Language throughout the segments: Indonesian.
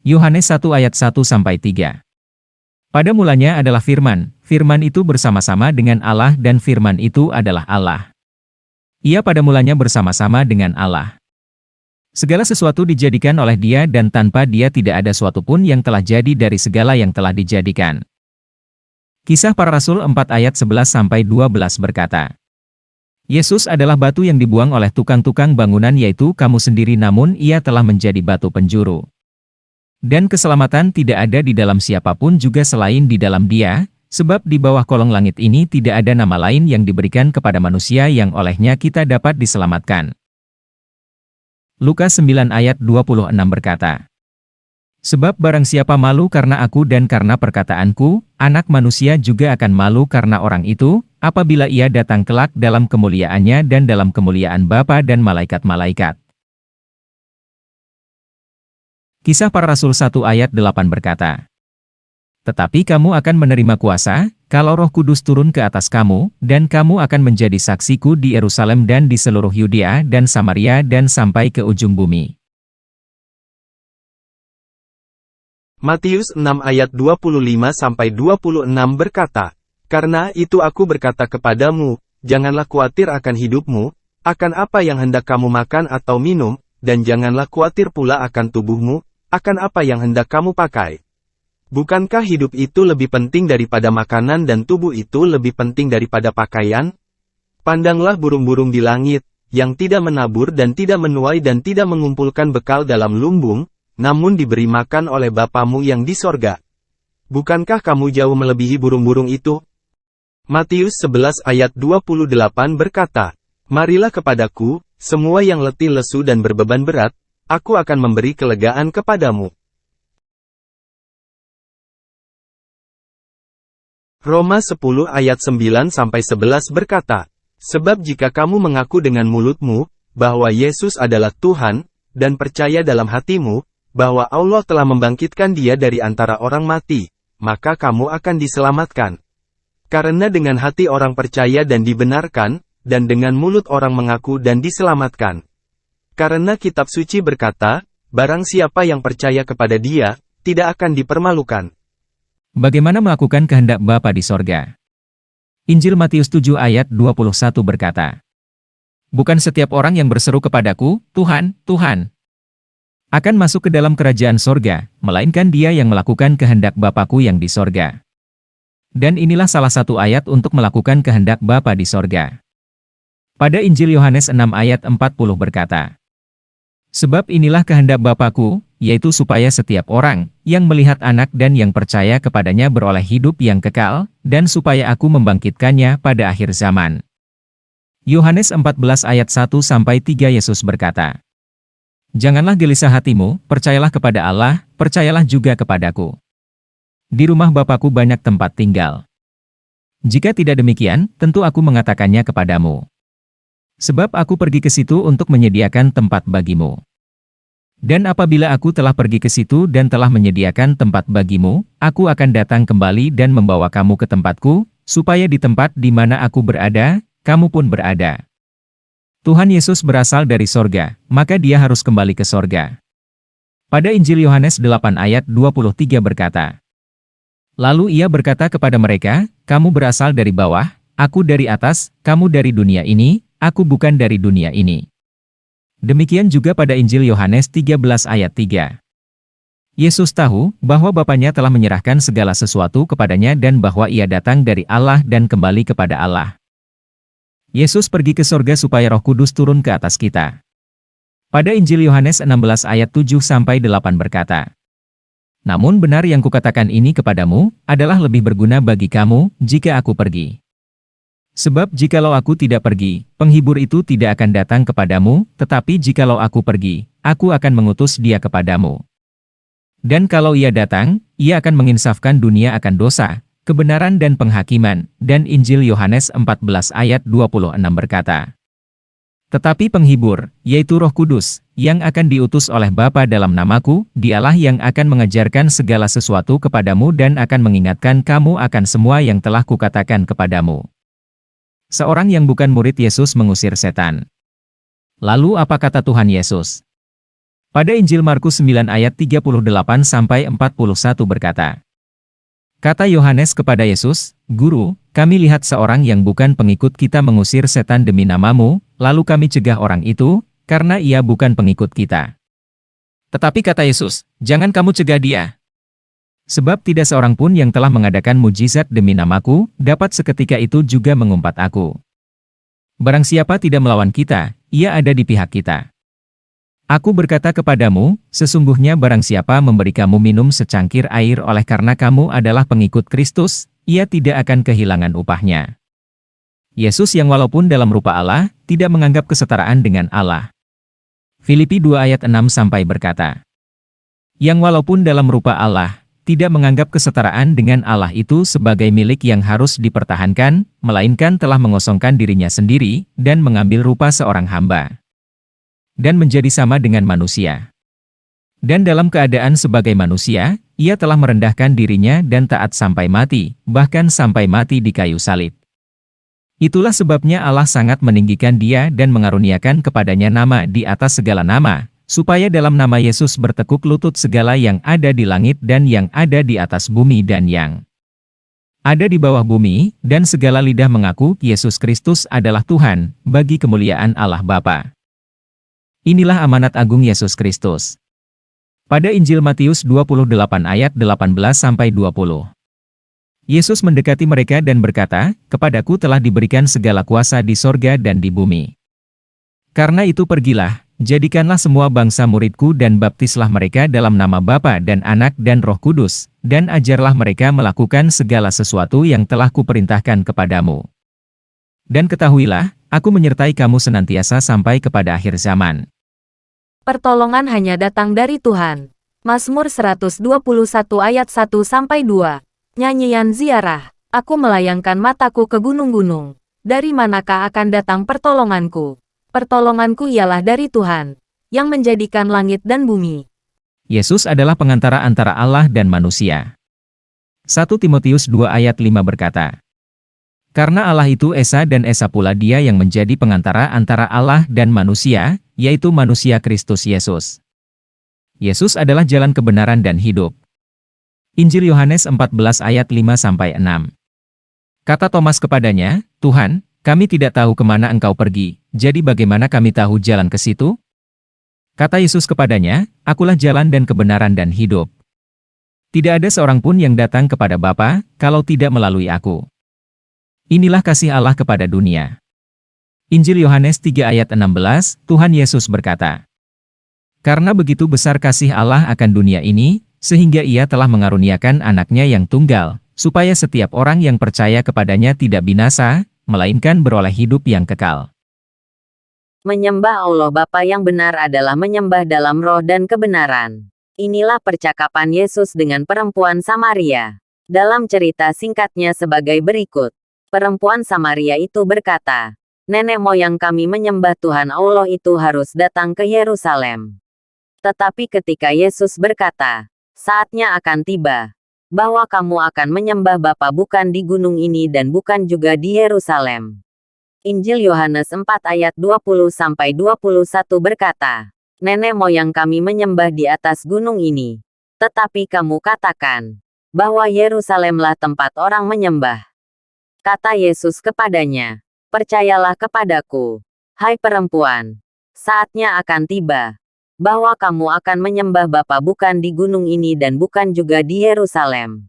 Yohanes 1 ayat 1-3. Pada mulanya adalah firman, firman itu bersama-sama dengan Allah dan firman itu adalah Allah. Ia pada mulanya bersama-sama dengan Allah. Segala sesuatu dijadikan oleh Dia dan tanpa Dia tidak ada suatu pun yang telah jadi dari segala yang telah dijadikan. Kisah Para Rasul 4 ayat 11-12 berkata, Yesus adalah batu yang dibuang oleh tukang-tukang bangunan yaitu kamu sendiri namun Ia telah menjadi batu penjuru. Dan keselamatan tidak ada di dalam siapapun juga selain di dalam Dia, sebab di bawah kolong langit ini tidak ada nama lain yang diberikan kepada manusia yang olehnya kita dapat diselamatkan. Lukas 9 ayat 26 berkata, Sebab barang siapa malu karena aku dan karena perkataanku, anak manusia juga akan malu karena orang itu, apabila ia datang kelak dalam kemuliaannya dan dalam kemuliaan Bapa dan malaikat-malaikat. Kisah Para Rasul 1 ayat 8 berkata, Tetapi kamu akan menerima kuasa, kalau Roh Kudus turun ke atas kamu, dan kamu akan menjadi saksiku di Yerusalem dan di seluruh Yudea dan Samaria dan sampai ke ujung bumi. Matius 6 ayat 25-26 berkata, Karena itu aku berkata kepadamu, janganlah khawatir akan hidupmu, akan apa yang hendak kamu makan atau minum, dan janganlah khawatir pula akan tubuhmu, akan apa yang hendak kamu pakai. Bukankah hidup itu lebih penting daripada makanan dan tubuh itu lebih penting daripada pakaian? Pandanglah burung-burung di langit, yang tidak menabur dan tidak menuai dan tidak mengumpulkan bekal dalam lumbung, namun diberi makan oleh Bapamu yang di sorga. Bukankah kamu jauh melebihi burung-burung itu? Matius 11 ayat 28 berkata, Marilah kepadaku, semua yang letih lesu dan berbeban berat, aku akan memberi kelegaan kepadamu. Roma 10 ayat 9-11 berkata, Sebab jika kamu mengaku dengan mulutmu, bahwa Yesus adalah Tuhan, dan percaya dalam hatimu, bahwa Allah telah membangkitkan Dia dari antara orang mati, maka kamu akan diselamatkan. Karena dengan hati orang percaya dan dibenarkan, dan dengan mulut orang mengaku dan diselamatkan. Karena kitab suci berkata, barang siapa yang percaya kepada Dia, tidak akan dipermalukan. Bagaimana melakukan kehendak Bapa di sorga? Injil Matius 7 ayat 21 berkata, Bukan setiap orang yang berseru kepadaku, Tuhan, Tuhan, akan masuk ke dalam kerajaan sorga, melainkan dia yang melakukan kehendak Bapa-Ku yang di sorga. Dan inilah salah satu ayat untuk melakukan kehendak Bapa di sorga. Pada Injil Yohanes 6 ayat 40 berkata, Sebab inilah kehendak Bapa-Ku, yaitu supaya setiap orang yang melihat Anak dan yang percaya kepadanya beroleh hidup yang kekal, dan supaya Aku membangkitkannya pada akhir zaman. Yohanes 14 ayat 1-3 Yesus berkata, Janganlah gelisah hatimu, percayalah kepada Allah, percayalah juga kepadaku. Di rumah Bapa-Ku banyak tempat tinggal. Jika tidak demikian, tentu Aku mengatakannya kepadamu. Sebab Aku pergi ke situ untuk menyediakan tempat bagimu. Dan apabila Aku telah pergi ke situ dan telah menyediakan tempat bagimu, Aku akan datang kembali dan membawa kamu ke tempatku, supaya di tempat di mana Aku berada, kamu pun berada. Tuhan Yesus berasal dari sorga, maka Dia harus kembali ke sorga. Pada Injil Yohanes 8 ayat 23 berkata, Lalu Ia berkata kepada mereka, Kamu berasal dari bawah, Aku dari atas, kamu dari dunia ini, Aku bukan dari dunia ini. Demikian juga pada Injil Yohanes 13 ayat 3. Yesus tahu bahwa Bapanya telah menyerahkan segala sesuatu kepadanya dan bahwa Ia datang dari Allah dan kembali kepada Allah. Yesus pergi ke sorga supaya Roh Kudus turun ke atas kita. Pada Injil Yohanes 16 ayat 7-8 berkata, Namun benar yang kukatakan ini kepadamu, adalah lebih berguna bagi kamu, jika Aku pergi. Sebab jikalau Aku tidak pergi, penghibur itu tidak akan datang kepadamu, tetapi jikalau Aku pergi, Aku akan mengutus Dia kepadamu. Dan kalau Ia datang, Ia akan menginsafkan dunia akan dosa, kebenaran dan penghakiman, dan Injil Yohanes 14 ayat 26 berkata, Tetapi penghibur, yaitu Roh Kudus, yang akan diutus oleh Bapa dalam namaku, Dialah yang akan mengajarkan segala sesuatu kepadamu dan akan mengingatkan kamu akan semua yang telah kukatakan kepadamu. Seorang yang bukan murid Yesus mengusir setan. Lalu apa kata Tuhan Yesus? Pada Injil Markus 9 ayat 38-41 berkata, kata Yohanes kepada Yesus, Guru, kami lihat seorang yang bukan pengikut kita mengusir setan demi namamu, lalu kami cegah orang itu, karena ia bukan pengikut kita. Tetapi kata Yesus, jangan kamu cegah dia. Sebab tidak seorang pun yang telah mengadakan mujizat demi namaku, dapat seketika itu juga mengumpat aku. Barang siapa tidak melawan kita, ia ada di pihak kita. Aku berkata kepadamu, sesungguhnya barang siapa memberi kamu minum secangkir air oleh karena kamu adalah pengikut Kristus, ia tidak akan kehilangan upahnya. Yesus yang walaupun dalam rupa Allah, tidak menganggap kesetaraan dengan Allah. Filipi 2 ayat 6 berkata, yang walaupun dalam rupa Allah, tidak menganggap kesetaraan dengan Allah itu sebagai milik yang harus dipertahankan, melainkan telah mengosongkan dirinya sendiri, dan mengambil rupa seorang hamba. Dan menjadi sama dengan manusia. Dan dalam keadaan sebagai manusia, ia telah merendahkan dirinya dan taat sampai mati, bahkan sampai mati di kayu salib. Itulah sebabnya Allah sangat meninggikan dia dan mengaruniakan kepadanya nama di atas segala nama, supaya dalam nama Yesus bertekuk lutut segala yang ada di langit dan yang ada di atas bumi dan yang ada di bawah bumi, dan segala lidah mengaku Yesus Kristus adalah Tuhan, bagi kemuliaan Allah Bapa. Inilah amanat agung Yesus Kristus. Pada Injil Matius 28 ayat 18-20. Yesus mendekati mereka dan berkata, kepadaku telah diberikan segala kuasa di sorga dan di bumi. Karena itu pergilah, jadikanlah semua bangsa muridku dan baptislah mereka dalam nama Bapa dan Anak dan Roh Kudus, dan ajarlah mereka melakukan segala sesuatu yang telah kuperintahkan kepadamu. Dan ketahuilah, aku menyertai kamu senantiasa sampai kepada akhir zaman. Pertolongan hanya datang dari Tuhan. Mazmur 121 ayat 1-2. Nyanyian ziarah. Aku melayangkan mataku ke gunung-gunung. Dari manakah akan datang pertolonganku? Pertolonganku ialah dari Tuhan, yang menjadikan langit dan bumi. Yesus adalah pengantara antara Allah dan manusia. 1 Timotius 2 ayat 5 berkata, karena Allah itu Esa dan Esa pula dia yang menjadi pengantara antara Allah dan manusia, yaitu manusia Kristus Yesus. Yesus adalah jalan kebenaran dan hidup. Injil Yohanes 14 ayat 5-6. Kata Thomas kepadanya, Tuhan, kami tidak tahu kemana engkau pergi, jadi bagaimana kami tahu jalan ke situ? Kata Yesus kepadanya, akulah jalan dan kebenaran dan hidup. Tidak ada seorang pun yang datang kepada Bapa, kalau tidak melalui aku. Inilah kasih Allah kepada dunia. Injil Yohanes 3 ayat 16, Tuhan Yesus berkata, karena begitu besar kasih Allah akan dunia ini, sehingga ia telah mengaruniakan anaknya yang tunggal, supaya setiap orang yang percaya kepadanya tidak binasa, melainkan beroleh hidup yang kekal. Menyembah Allah Bapa yang benar adalah menyembah dalam roh dan kebenaran. Inilah percakapan Yesus dengan perempuan Samaria. Dalam cerita singkatnya sebagai berikut. Perempuan Samaria itu berkata, nenek moyang kami menyembah Tuhan Allah itu harus datang ke Yerusalem. Tetapi ketika Yesus berkata, saatnya akan tiba, bahwa kamu akan menyembah Bapa bukan di gunung ini dan bukan juga di Yerusalem. Injil Yohanes 4 ayat 20-21 berkata, nenek moyang kami menyembah di atas gunung ini. Tetapi kamu katakan, bahwa Yerusalemlah tempat orang menyembah. Kata Yesus kepadanya, percayalah kepadaku, hai perempuan, saatnya akan tiba, bahwa kamu akan menyembah Bapa bukan di gunung ini dan bukan juga di Yerusalem.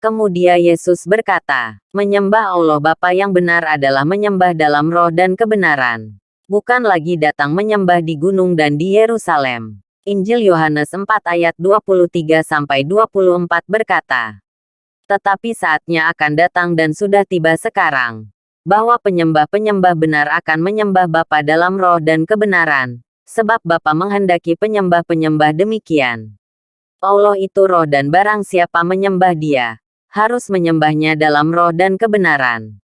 Kemudian Yesus berkata, menyembah Allah Bapa yang benar adalah menyembah dalam roh dan kebenaran. Bukan lagi datang menyembah di gunung dan di Yerusalem. Injil Yohanes 4 ayat 23-24 berkata, tetapi saatnya akan datang dan sudah tiba sekarang, bahwa penyembah-penyembah benar akan menyembah Bapa dalam roh dan kebenaran, sebab Bapa menghendaki penyembah-penyembah demikian. Allah itu roh dan barang siapa menyembah dia, harus menyembahnya dalam roh dan kebenaran.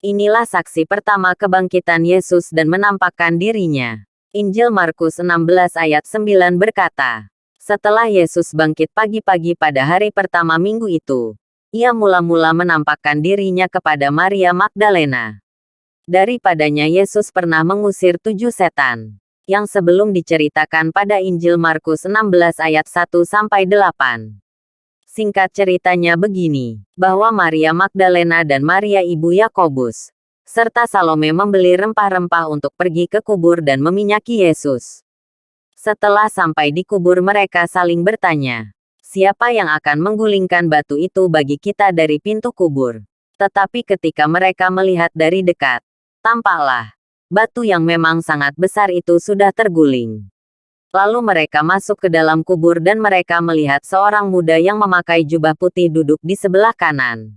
Inilah saksi pertama kebangkitan Yesus dan menampakkan dirinya. Injil Markus 16 ayat 9 berkata, setelah Yesus bangkit pagi-pagi pada hari pertama minggu itu, ia mula-mula menampakkan dirinya kepada Maria Magdalena. Daripadanya Yesus pernah mengusir 7 setan. yang sebelum diceritakan pada Injil Markus 16 ayat 1-8. Singkat ceritanya begini, bahwa Maria Magdalena dan Maria ibu Yakobus, serta Salome membeli rempah-rempah untuk pergi ke kubur dan meminyaki Yesus. Setelah sampai di kubur mereka saling bertanya, siapa yang akan menggulingkan batu itu bagi kita dari pintu kubur? Tetapi ketika mereka melihat dari dekat, tampaklah batu yang memang sangat besar itu sudah terguling. Lalu mereka masuk ke dalam kubur dan mereka melihat seorang muda yang memakai jubah putih duduk di sebelah kanan.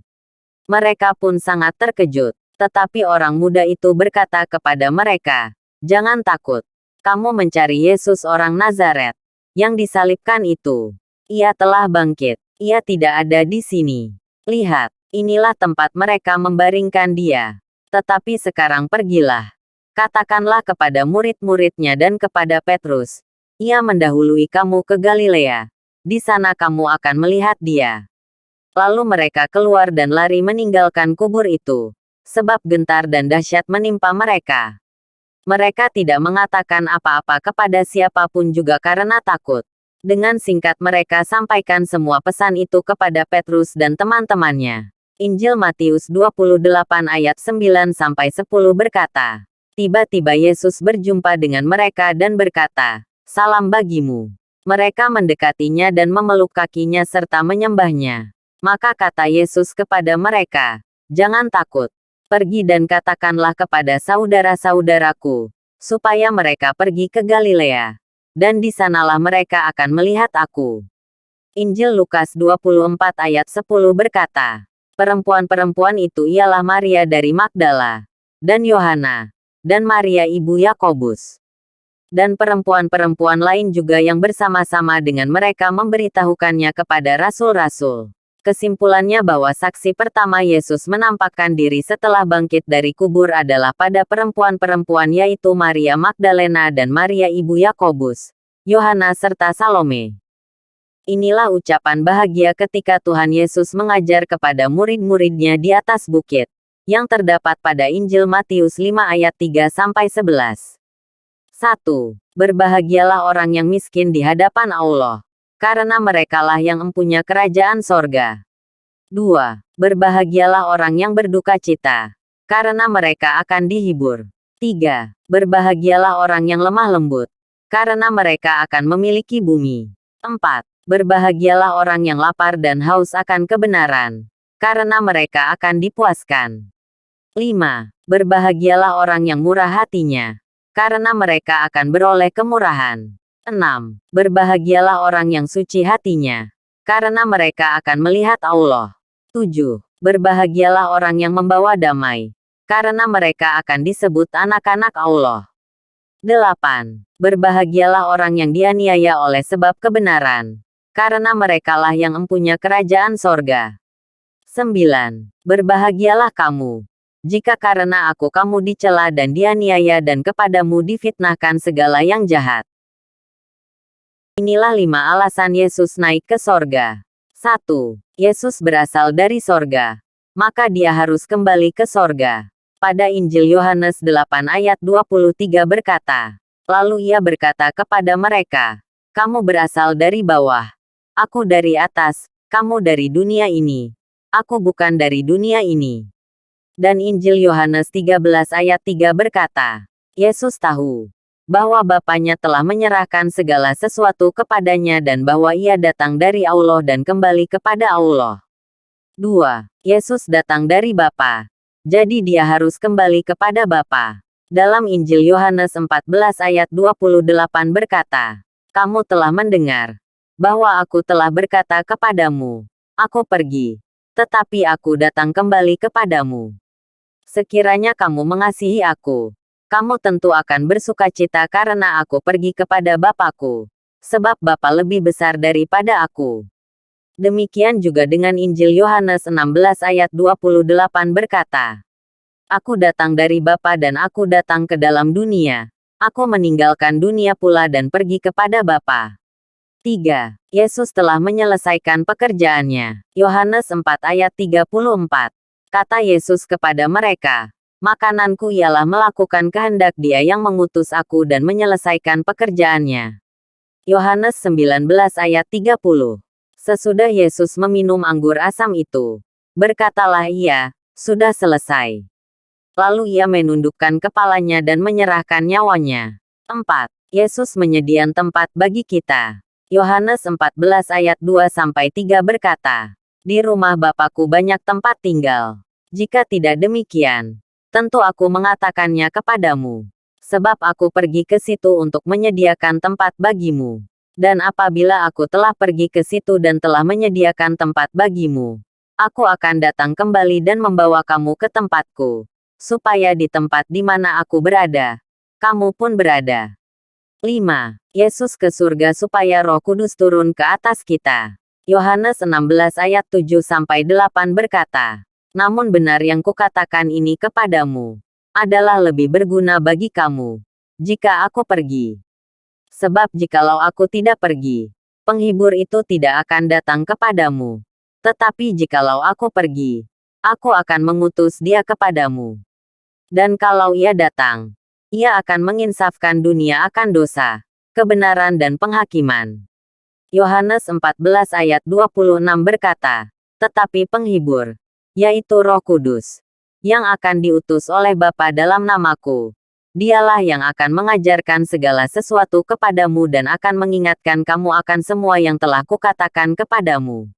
Mereka pun sangat terkejut, tetapi orang muda itu berkata kepada mereka, "Jangan takut. Kamu mencari Yesus orang Nazaret, yang disalibkan itu. Ia telah bangkit. Ia tidak ada di sini. Lihat, inilah tempat mereka membaringkan dia. Tetapi sekarang pergilah. Katakanlah kepada murid-muridnya dan kepada Petrus, ia mendahului kamu ke Galilea. Di sana kamu akan melihat dia." Lalu mereka keluar dan lari meninggalkan kubur itu, sebab gentar dan dahsyat menimpa mereka. Mereka tidak mengatakan apa-apa kepada siapapun juga karena takut. Dengan singkat mereka sampaikan semua pesan itu kepada Petrus dan teman-temannya. Injil Matius 28 ayat 9-10 berkata, tiba-tiba Yesus berjumpa dengan mereka dan berkata, "Salam bagimu." Mereka mendekatinya dan memeluk kakinya serta menyembahnya. Maka kata Yesus kepada mereka, "Jangan takut. Pergi dan katakanlah kepada saudara-saudaraku, supaya mereka pergi ke Galilea. Dan di sanalah mereka akan melihat aku." Injil Lukas 24 ayat 10 berkata, perempuan-perempuan itu ialah Maria dari Magdala, dan Yohana, dan Maria ibu Yakobus. Dan perempuan-perempuan lain juga yang bersama-sama dengan mereka memberitahukannya kepada rasul-rasul. Kesimpulannya bahwa saksi pertama Yesus menampakkan diri setelah bangkit dari kubur adalah pada perempuan-perempuan yaitu Maria Magdalena dan Maria ibu Yakobus, Yohana serta Salome. Inilah ucapan bahagia ketika Tuhan Yesus mengajar kepada murid-muridnya di atas bukit, yang terdapat pada Injil Matius 5 ayat 3-11. 1. Berbahagialah orang yang miskin di hadapan Allah, karena merekalah yang empunya kerajaan sorga. 2. Berbahagialah orang yang berduka cita, karena mereka akan dihibur. 3. Berbahagialah orang yang lemah lembut, karena mereka akan memiliki bumi. 4. Berbahagialah orang yang lapar dan haus akan kebenaran, karena mereka akan dipuaskan. 5. Berbahagialah orang yang murah hatinya, karena mereka akan beroleh kemurahan. 6. Berbahagialah orang yang suci hatinya, karena mereka akan melihat Allah. 7. Berbahagialah orang yang membawa damai, karena mereka akan disebut anak-anak Allah. 8. Berbahagialah orang yang dianiaya oleh sebab kebenaran, karena merekalah yang empunya kerajaan sorga. 9. Berbahagialah kamu, jika karena aku kamu dicela dan dianiaya dan kepadamu difitnahkan segala yang jahat. Inilah 5 alasan Yesus naik ke sorga. 1. Yesus berasal dari sorga, maka dia harus kembali ke sorga. Pada Injil Yohanes 8 ayat 23 berkata, lalu ia berkata kepada mereka, "Kamu berasal dari bawah, aku dari atas, kamu dari dunia ini. Aku bukan dari dunia ini." Dan Injil Yohanes 13 ayat 3 berkata, Yesus tahu bahwa Bapanya telah menyerahkan segala sesuatu kepadanya dan bahwa ia datang dari Allah dan kembali kepada Allah. 2. Yesus datang dari Bapa, jadi dia harus kembali kepada Bapa. Dalam Injil Yohanes 14 ayat 28 berkata, "Kamu telah mendengar bahwa aku telah berkata kepadamu, aku pergi, tetapi aku datang kembali kepadamu. Sekiranya kamu mengasihi aku, kamu tentu akan bersukacita karena aku pergi kepada Bapa-Ku, sebab Bapa lebih besar daripada aku." Demikian juga dengan Injil Yohanes 16 ayat 28 berkata, "Aku datang dari Bapa dan aku datang ke dalam dunia. Aku meninggalkan dunia pula dan pergi kepada Bapa." 3. Yesus telah menyelesaikan pekerjaannya. Yohanes 4 ayat 34. Kata Yesus kepada mereka, Makananku ialah melakukan kehendak Dia yang mengutus aku dan menyelesaikan pekerjaannya. Yohanes 19 ayat 30. Sesudah Yesus meminum anggur asam itu, berkatalah Ia, "Sudah selesai." Lalu Ia menundukkan kepalanya dan menyerahkan nyawanya. 4. Yesus menyediakan tempat bagi kita. Yohanes 14 ayat 2-3 berkata, "Di rumah Bapa-Ku banyak tempat tinggal. Jika tidak demikian, tentu Aku mengatakannya kepadamu. Sebab Aku pergi ke situ untuk menyediakan tempat bagimu. Dan apabila Aku telah pergi ke situ dan telah menyediakan tempat bagimu, Aku akan datang kembali dan membawa kamu ke tempatku, supaya di tempat di mana Aku berada, kamu pun berada." 5. Yesus ke surga supaya Roh Kudus turun ke atas kita. Yohanes 16 ayat 7-8 berkata, "Namun benar yang kukatakan ini kepadamu, adalah lebih berguna bagi kamu, jika Aku pergi. Sebab jikalau Aku tidak pergi, penghibur itu tidak akan datang kepadamu. Tetapi jikalau Aku pergi, Aku akan mengutus Dia kepadamu. Dan kalau Ia datang, Ia akan menginsafkan dunia akan dosa, kebenaran dan penghakiman." Yohanes 14 ayat 26 berkata, "Tetapi penghibur, yaitu Roh Kudus, yang akan diutus oleh Bapa dalam namaku, Dialah yang akan mengajarkan segala sesuatu kepadamu dan akan mengingatkan kamu akan semua yang telah kukatakan kepadamu."